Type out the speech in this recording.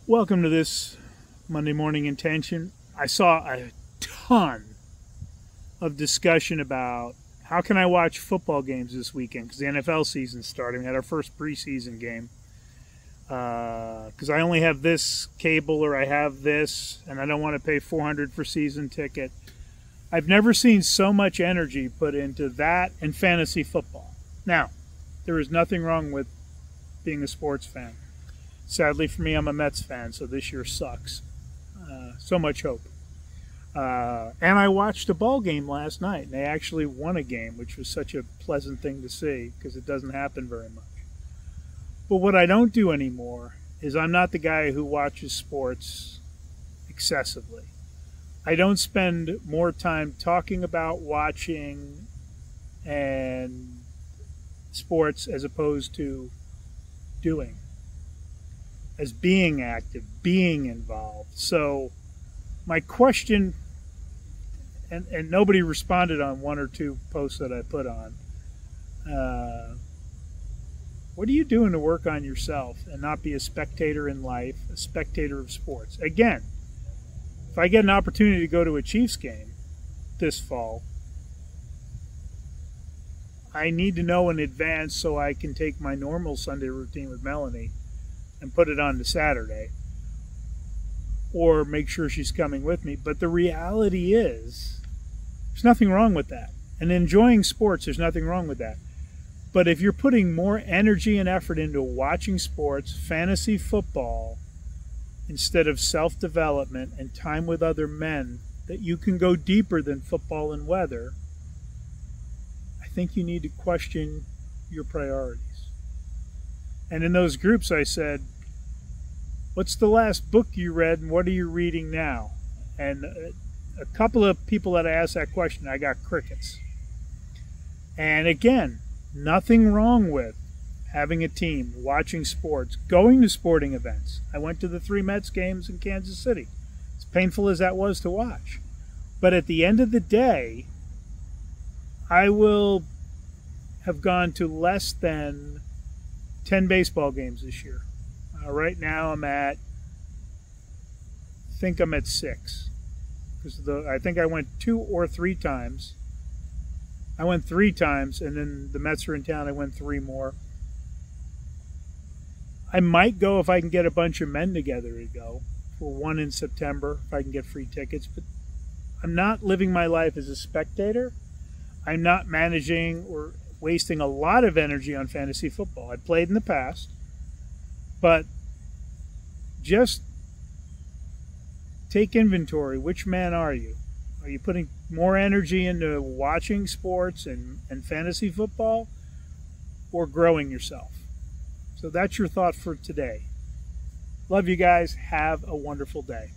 Welcome to this Monday Morning Intention. I saw a ton of discussion about how can I watch football games this weekend because the NFL season's starting. We had our first preseason game because I only have this cable or I have this and I don't want to pay $400 for season ticket. I've never seen so much energy put into that and fantasy football. Now, there is nothing wrong with being a sports fan. Sadly for me, I'm a Mets fan, so this year sucks. So much hope. And I watched a ball game last night, and they actually won a game, which was such a pleasant thing to see because it doesn't happen very much. But what I don't do anymore is I'm not the guy who watches sports excessively. I don't spend more time talking about watching and sports as opposed to doing. As being active, being involved. So my question, and nobody responded on one or two posts that I put on, what are you doing to work on yourself and not be a spectator in life, a spectator of sports? Again, if I get an opportunity to go to a Chiefs game this fall, I need to know in advance so I can take my normal Sunday routine with Melanie and put it on to Saturday, or make sure she's coming with me. But the reality is, there's nothing wrong with that. And enjoying sports, there's nothing wrong with that. But if you're putting more energy and effort into watching sports, fantasy football, instead of self-development and time with other men, that you can go deeper than football and weather, I think you need to question your priorities. And in those groups I said, what's the last book you read and what are you reading now? And a couple of people that I asked that question, I got crickets. And again, nothing wrong with having a team, watching sports, going to sporting events. I went to the 3 Mets games in Kansas City. As painful as that was to watch. But at the end of the day, I will have gone to less than 10 baseball games this year. Right now I'm at 6. Because I think I went 2 or 3 times. I went 3 times, and then the Mets are in town. I went 3 more. I might go if I can get a bunch of men together to go for one in September, if I can get free tickets. But I'm not living my life as a spectator. I'm not managing or wasting a lot of energy on fantasy football. I played in the past, but just take inventory. Which man are you? Are you putting more energy into watching sports and fantasy football, or growing yourself? So that's your thought for today. Love you guys. Have a wonderful day.